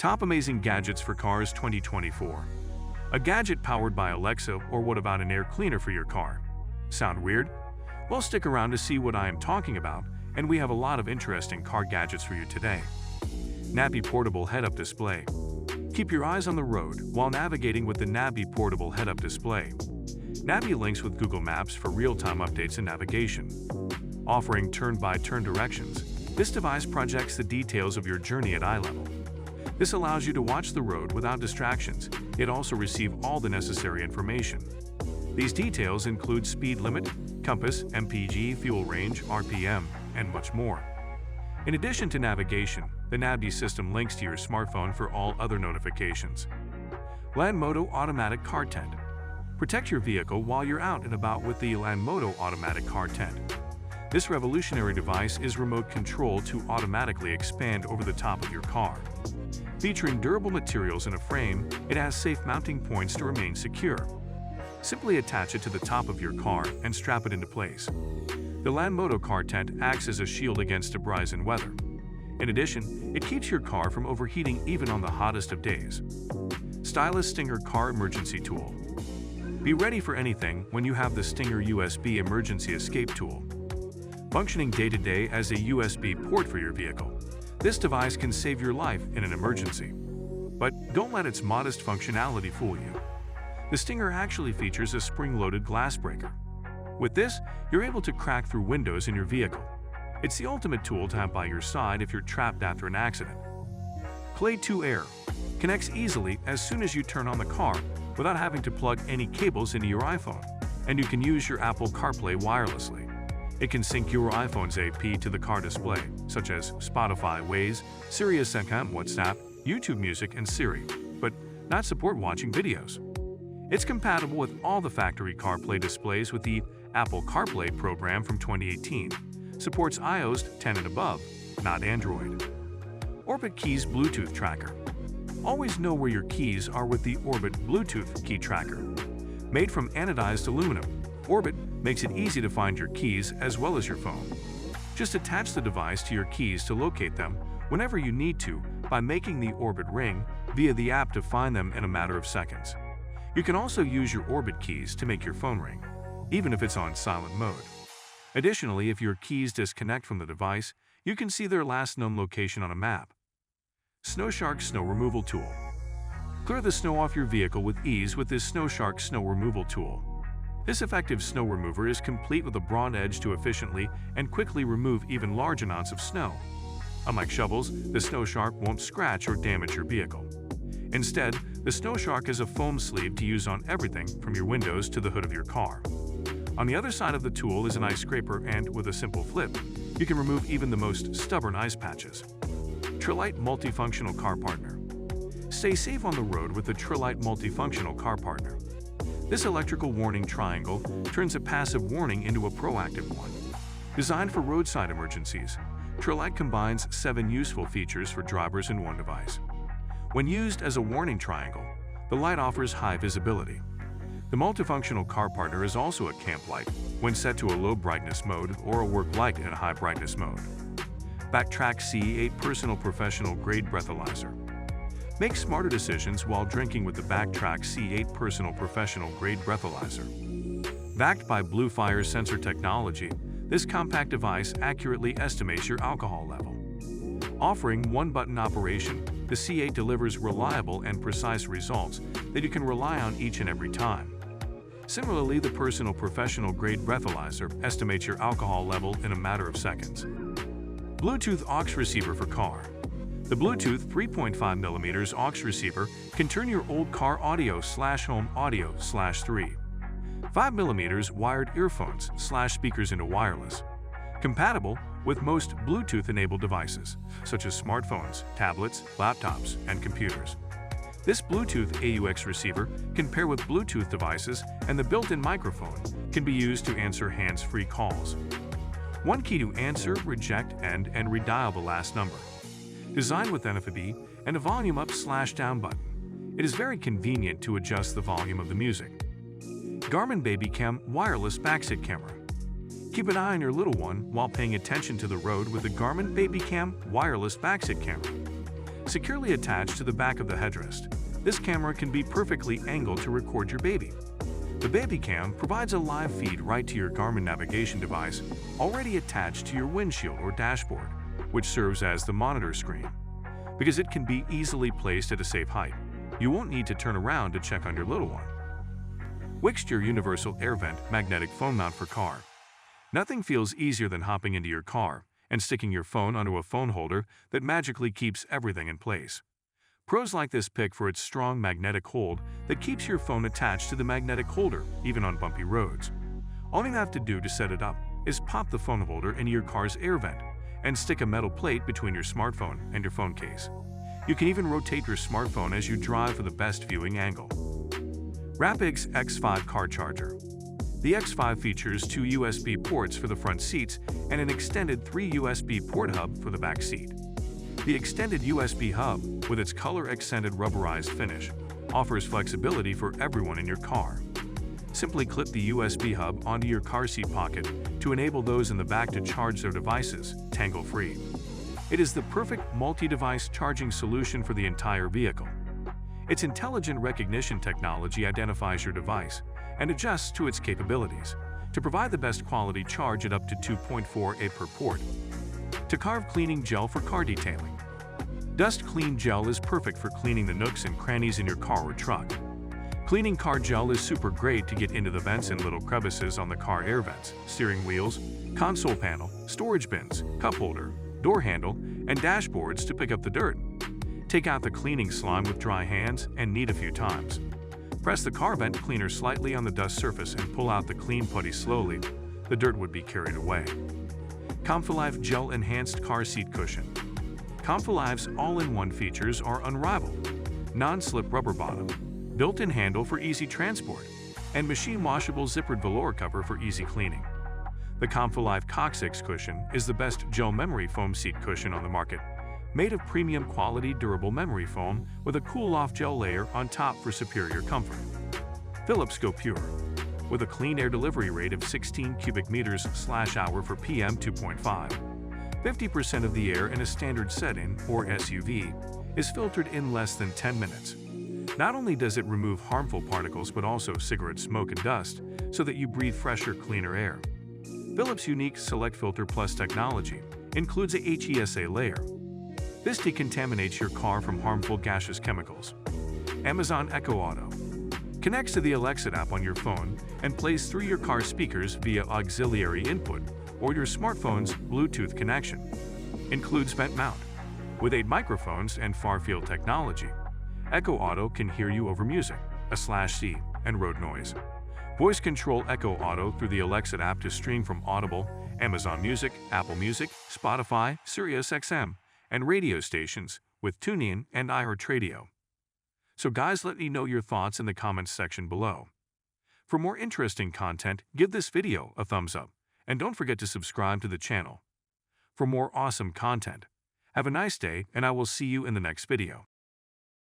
Top Amazing Gadgets for Cars 2024. A gadget powered by Alexa, or what about an air cleaner for your car? Sound weird? Well, stick around to see what I am talking about, and we have a lot of interesting car gadgets for you today. Nabi Portable Head-Up Display. Keep your eyes on the road while navigating with the Nabi Portable Head-Up Display. Nabi links with Google Maps for real-time updates and navigation. Offering turn-by-turn directions, this device projects the details of your journey at eye level. This allows you to watch the road without distractions, yet also receive all the necessary information. These details include speed limit, compass, MPG, fuel range, RPM, and much more. In addition to navigation, the Nabi system links to your smartphone for all other notifications. Landmoto Automatic Car Tent. Protect your vehicle while you're out and about with the Landmoto Automatic Car Tent. This revolutionary device is remote controlled to automatically expand over the top of your car. Featuring durable materials in a frame, it has safe mounting points to remain secure. Simply attach it to the top of your car and strap it into place. The Landmoto Car Tent acts as a shield against debris and weather. In addition, it keeps your car from overheating even on the hottest of days. Stylish Stinger Car Emergency Tool. Be ready for anything when you have the Stinger USB Emergency Escape Tool. Functioning day-to-day as a USB port for your vehicle, this device can save your life in an emergency. But don't let its modest functionality fool you. The Stinger actually features a spring-loaded glass breaker. With this, you're able to crack through windows in your vehicle. It's the ultimate tool to have by your side if you're trapped after an accident. Play 2 Air connects easily as soon as you turn on the car without having to plug any cables into your iPhone, and you can use your Apple CarPlay wirelessly. It can sync your iPhone's AP to the car display, such as Spotify, Waze, SiriusXM, WhatsApp, YouTube Music, and Siri, but not support watching videos. It's compatible with all the factory CarPlay displays with the Apple CarPlay program from 2018. Supports iOS 10 and above, not Android. Orbit Keys Bluetooth Tracker. Always know where your keys are with the Orbit Bluetooth Key Tracker. Made from anodized aluminum, Orbit makes it easy to find your keys as well as your phone. Just attach the device to your keys to locate them whenever you need to by making the Orbit ring via the app to find them in a matter of seconds. You can also use your Orbit keys to make your phone ring, even if it's on silent mode. Additionally, if your keys disconnect from the device, you can see their last known location on a map. SnowShark Snow Removal Tool. Clear the snow off your vehicle with ease with this SnowShark Snow Removal Tool. This effective snow remover is complete with a broad edge to efficiently and quickly remove even large amounts of snow. Unlike shovels, the SnowShark won't scratch or damage your vehicle. Instead, the SnowShark is a foam sleeve to use on everything from your windows to the hood of your car. On the other side of the tool is an ice scraper, and with a simple flip, you can remove even the most stubborn ice patches. Trilite Multifunctional Car Partner. Stay safe on the road with the Trilite Multifunctional Car Partner. This electrical warning triangle turns a passive warning into a proactive one. Designed for roadside emergencies, Trilite combines 7 useful features for drivers in one device. When used as a warning triangle, the light offers high visibility. The multifunctional car partner is also a camp light when set to a low brightness mode or a work light in a high brightness mode. Backtrack C8 Personal Professional Grade Breathalyzer. Make smarter decisions while drinking with the Backtrack C8 Personal Professional Grade Breathalyzer. Backed by Bluefire sensor technology, this compact device accurately estimates your alcohol level. Offering one-button operation, the C8 delivers reliable and precise results that you can rely on each and every time. Similarly, the Personal Professional Grade Breathalyzer estimates your alcohol level in a matter of seconds. Bluetooth aux receiver for car. The Bluetooth 3.5mm aux receiver can turn your old car audio/home audio/3. 5mm wired earphones/speakers into wireless. Compatible with most Bluetooth-enabled devices, such as smartphones, tablets, laptops, and computers. This Bluetooth AUX receiver can pair with Bluetooth devices, and the built-in microphone can be used to answer hands-free calls. One key to answer, reject, and redial the last number. Designed with NFB and a volume up/down button, it is very convenient to adjust the volume of the music. Garmin BabyCam Wireless Backseat Camera. Keep an eye on your little one while paying attention to the road with the Garmin BabyCam Wireless Backseat Camera. Securely attached to the back of the headrest, this camera can be perfectly angled to record your baby. The baby cam provides a live feed right to your Garmin navigation device already attached to your windshield or dashboard, which serves as the monitor screen. Because it can be easily placed at a safe height, you won't need to turn around to check on your little one. Wixture Universal Air Vent Magnetic Phone Mount for Car. Nothing feels easier than hopping into your car and sticking your phone onto a phone holder that magically keeps everything in place. Pros like this pick for its strong magnetic hold that keeps your phone attached to the magnetic holder, even on bumpy roads. All you have to do to set it up is pop the phone holder into your car's air vent and stick a metal plate between your smartphone and your phone case. You can even rotate your smartphone as you drive for the best viewing angle. Rapix X5 Car Charger. The X5 features 2 USB ports for the front seats and an extended 3 USB port hub for the back seat. The extended USB hub, with its color-accented rubberized finish, offers flexibility for everyone in your car. Simply clip the USB hub onto your car seat pocket to enable those in the back to charge their devices, tangle-free. It is the perfect multi-device charging solution for the entire vehicle. Its intelligent recognition technology identifies your device and adjusts to its capabilities to provide the best quality charge at up to 2.48 per port. To carve cleaning gel for car detailing. Dust Clean Gel is perfect for cleaning the nooks and crannies in your car or truck. Cleaning car gel is super great to get into the vents and little crevices on the car air vents, steering wheels, console panel, storage bins, cup holder, door handle, and dashboards to pick up the dirt. Take out the cleaning slime with dry hands and knead a few times. Press the car vent cleaner slightly on the dust surface and pull out the clean putty slowly. The dirt would be carried away. Comfilife Gel Enhanced Car Seat Cushion. Comfilife's all-in-one features are unrivaled. Non-slip rubber bottom, built-in handle for easy transport, and machine-washable zippered velour cover for easy cleaning. The Comfilife Coccyx Cushion is the best gel memory foam seat cushion on the market, made of premium quality durable memory foam with a cool-off gel layer on top for superior comfort. Philips Go Pure. With a clean air delivery rate of 16 cubic meters/hour for PM 2.5. 50% of the air in a standard set-in, or SUV, is filtered in less than 10 minutes. Not only does it remove harmful particles but also cigarette smoke and dust, so that you breathe fresher, cleaner air. Philips' unique Select Filter Plus technology includes a HESA layer. This decontaminates your car from harmful gaseous chemicals. Amazon Echo Auto. Connects to the Alexa app on your phone and plays through your car speakers via auxiliary input or your smartphone's Bluetooth connection. Includes vent mount. With 8 microphones and far-field technology, Echo Auto can hear you over music, a/C, and road noise. Voice control Echo Auto through the Alexa app to stream from Audible, Amazon Music, Apple Music, Spotify, SiriusXM, and radio stations with TuneIn and iHeartRadio. So guys, let me know your thoughts in the comments section below. For more interesting content, give this video a thumbs up, and don't forget to subscribe to the channel. For more awesome content, have a nice day, and I will see you in the next video.